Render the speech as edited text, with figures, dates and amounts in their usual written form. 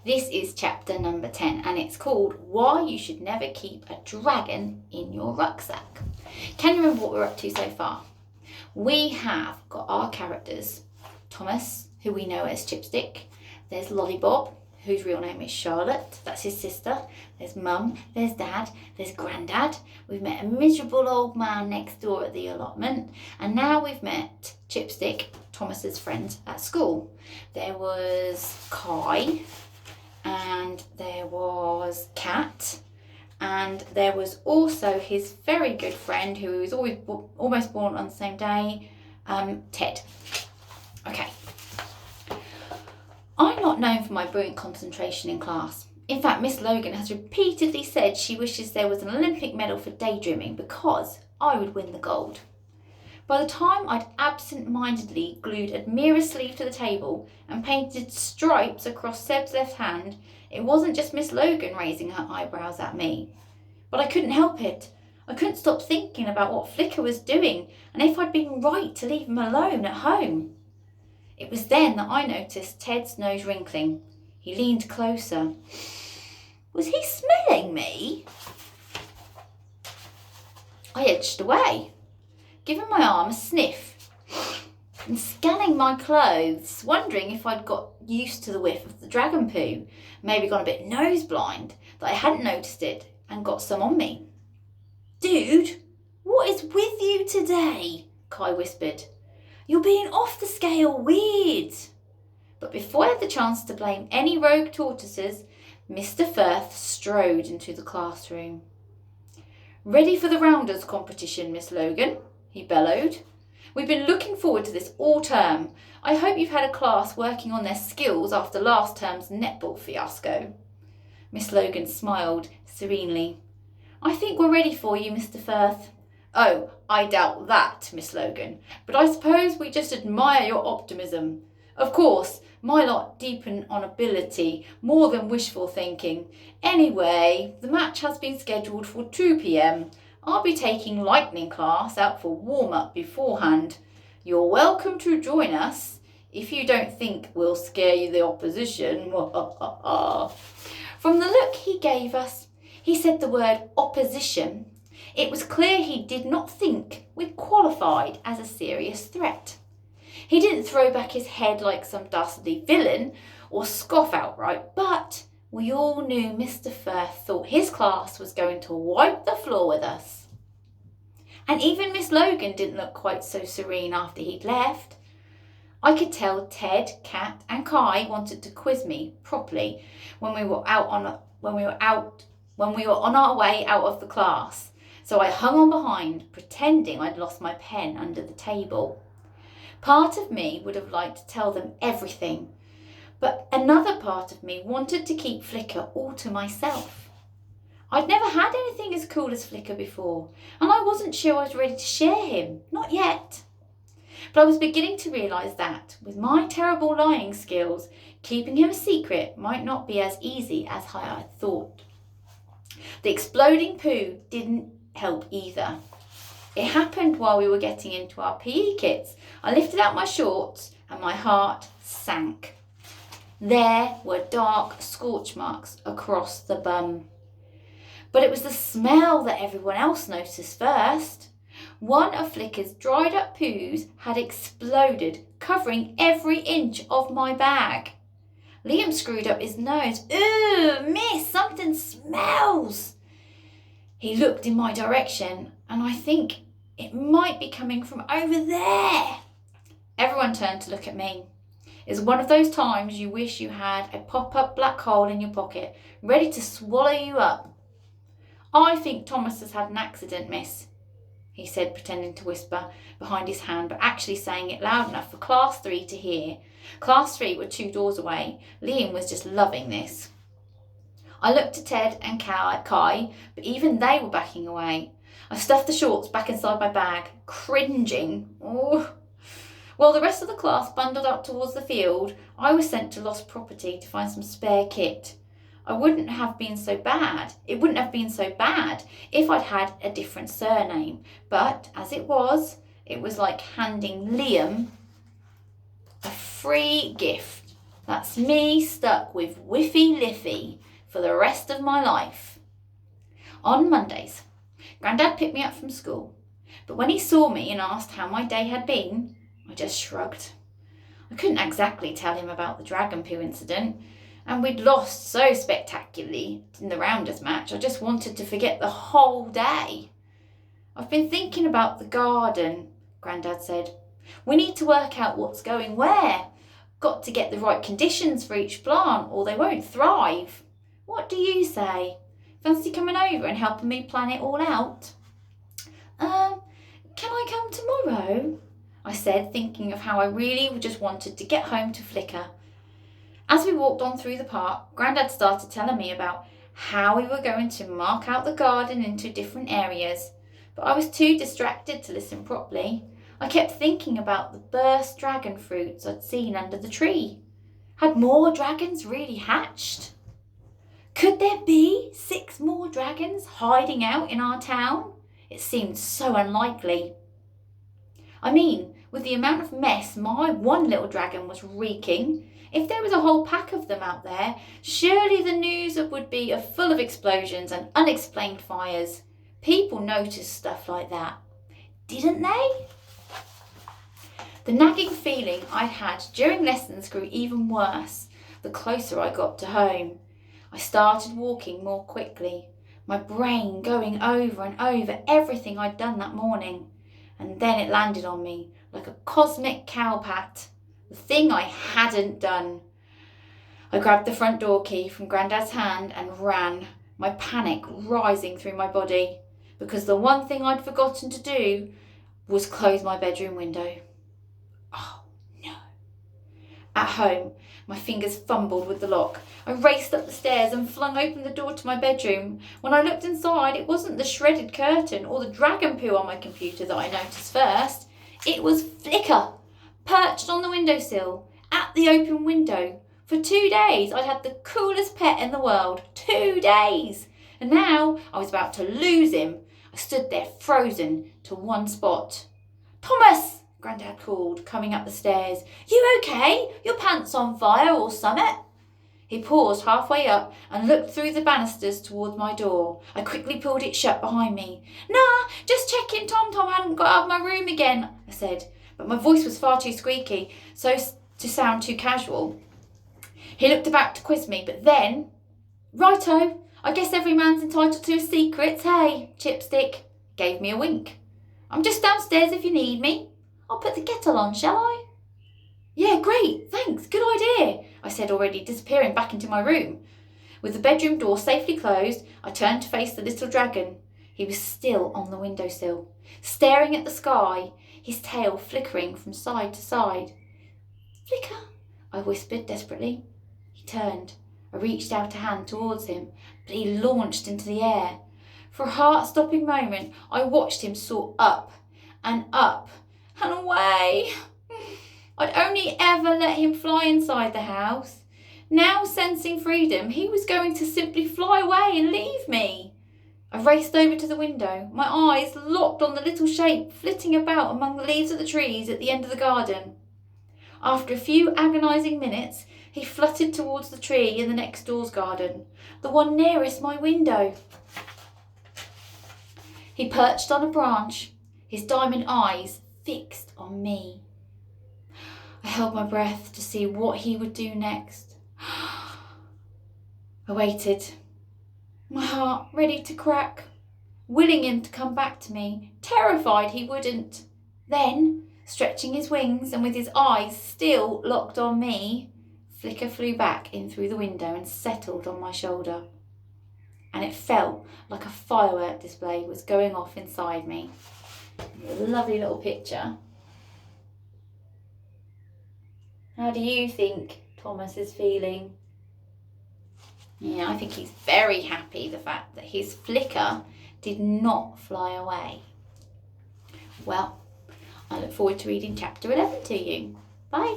This is chapter number 10 and it's called Why You Should Never Keep a Dragon in Your Rucksack. Can you remember what we're up to so far? We have got our characters. Thomas, who we know as Chipstick. There's Lollipop, whose real name is Charlotte. That's his sister. There's Mum, there's Dad, there's Grandad. We've met a miserable old man next door at the allotment. And now we've met Chipstick, Thomas's friend at school. There was Kai, and there was Cat, and there was also his very good friend who was almost born on the same day, Ted. Okay. I'm not known for my brilliant concentration in class. In fact, Miss Logan has repeatedly said she wishes there was an Olympic medal for daydreaming because I would win the gold. By the time I'd absent-mindedly glued Admira's sleeve to the table and painted stripes across Seb's left hand, it wasn't just Miss Logan raising her eyebrows at me. But I couldn't help it. I couldn't stop thinking about what Flicker was doing and if I'd been right to leave him alone at home. It was then that I noticed Ted's nose wrinkling. He leaned closer. Was he smelling me? I edged away, giving my arm a sniff and scanning my clothes, wondering if I'd got used to the whiff of the dragon poo, maybe gone a bit nose blind, that I hadn't noticed it and got some on me. Dude, what is with you today? Kai whispered. You're being off the scale weird. But before I had the chance to blame any rogue tortoises, Mr. Firth strode into the classroom. Ready for the rounders competition, Miss Logan? He bellowed. We've been looking forward to this all term. I hope you've had a class working on their skills after last term's netball fiasco. Miss Logan smiled serenely. I think we're ready for you, Mr. Firth. Oh, I doubt that, Miss Logan, but I suppose we just admire your optimism. Of course, my lot deepen on ability more than wishful thinking. Anyway, the match has been scheduled for 2 p.m. I'll be taking Lightning class out for warm-up beforehand. You're welcome to join us if you don't think we'll scare you the opposition. From the look he gave us, he said the word opposition. It was clear he did not think we qualified as a serious threat. He didn't throw back his head like some dastardly villain or scoff outright, but we all knew Mr. Firth thought his class was going to wipe the floor with us. And even Miss Logan didn't look quite so serene after he'd left. I could tell Ted, Cat and Kai wanted to quiz me properly when we were on our way out of the class. So I hung on behind, pretending I'd lost my pen under the table. Part of me would have liked to tell them everything, but another part of me wanted to keep Flicker all to myself. I'd never had anything as cool as Flicker before, and I wasn't sure I was ready to share him, not yet. But I was beginning to realise that, with my terrible lying skills, keeping him a secret might not be as easy as I had thought. The exploding poo didn't help either. It happened while we were getting into our PE kits. I lifted out my shorts and my heart sank. There were dark scorch marks across the bum. But it was the smell that everyone else noticed first. One of Flicker's dried up poos had exploded, covering every inch of my bag. Liam screwed up his nose. Ooh, miss, something smells. He looked in my direction, and I think it might be coming from over there. Everyone turned to look at me. It's one of those times you wish you had a pop-up black hole in your pocket, ready to swallow you up. I think Thomas has had an accident, miss, he said, pretending to whisper behind his hand, but actually saying it loud enough for Class 3 to hear. Class 3 were 2 doors away. Liam was just loving this. I looked at Ted and Kai, but even they were backing away. I stuffed the shorts back inside my bag, cringing. Oh. While the rest of the class bundled up towards the field, I was sent to Lost Property to find some spare kit. It wouldn't have been so bad if I'd had a different surname, but as it was like handing Liam a free gift That's me stuck with Whiffy Liffy for the rest of my life. On Mondays, Grandad picked me up from school, but when he saw me and asked how my day had been, I just shrugged. I couldn't exactly tell him about the dragon poo incident, and we'd lost so spectacularly in the rounders match, I just wanted to forget the whole day. I've been thinking about the garden, Grandad said. We need to work out what's going where. Got to get the right conditions for each plant or they won't thrive. What do you say? Fancy coming over and helping me plan it all out? Can I come tomorrow? I said, thinking of how I really just wanted to get home to Flicker. As we walked on through the park, Grandad started telling me about how we were going to mark out the garden into different areas, but I was too distracted to listen properly. I kept thinking about the burst dragon fruits I'd seen under the tree. Had more dragons really hatched? Could there be 6 more dragons hiding out in our town? It seemed so unlikely. I mean, with the amount of mess my one little dragon was wreaking, if there was a whole pack of them out there, surely the news would be full of explosions and unexplained fires. People noticed stuff like that, didn't they? The nagging feeling I'd had during lessons grew even worse the closer I got to home. I started walking more quickly, my brain going over and over everything I'd done that morning. And then it landed on me like a cosmic cowpat, the thing I hadn't done. I grabbed the front door key from Grandad's hand and ran, my panic rising through my body, because the one thing I'd forgotten to do was close my bedroom window. Oh no. At home, my fingers fumbled with the lock. I raced up the stairs and flung open the door to my bedroom. When I looked inside, it wasn't the shredded curtain or the dragon poo on my computer that I noticed first. It was Flicker, perched on the windowsill, at the open window. For 2 days, I'd had the coolest pet in the world. 2 days! And now I was about to lose him. I stood there frozen to one spot. Thomas! Grandad called, coming up the stairs. You okay? Your pants on fire or summit? He paused halfway up and looked through the banisters towards my door. I quickly pulled it shut behind me. Nah, just checking Tom hadn't got out of my room again, I said, but my voice was far too squeaky, so to sound too casual. He looked about to quiz me, but then, righto, I guess every man's entitled to his secrets, hey, Chipstick, gave me a wink. I'm just downstairs if you need me. I'll put the kettle on, shall I? Yeah, great, thanks, good idea, I said, already disappearing back into my room. With the bedroom door safely closed, I turned to face the little dragon. He was still on the windowsill, staring at the sky, his tail flickering from side to side. Flicker, I whispered desperately. He turned. I reached out a hand towards him, but he launched into the air. For a heart-stopping moment, I watched him soar up and away. I'd only ever let him fly inside the house. Now, sensing freedom, he was going to simply fly away and leave me. I raced over to the window, my eyes locked on the little shape flitting about among the leaves of the trees at the end of the garden. After a few agonising minutes, he fluttered towards the tree in the next door's garden, the one nearest my window. He perched on a branch, his diamond eyes fixed on me. I held my breath to see what he would do next. I waited, my heart ready to crack, willing him to come back to me, terrified he wouldn't. Then, stretching his wings and with his eyes still locked on me, Flicker flew back in through the window and settled on my shoulder. And it felt like a firework display was going off inside me. A lovely little picture. How do you think Thomas is feeling? Yeah, I think he's very happy the fact that his Flicker did not fly away. Well, I look forward to reading chapter 11 to you. Bye.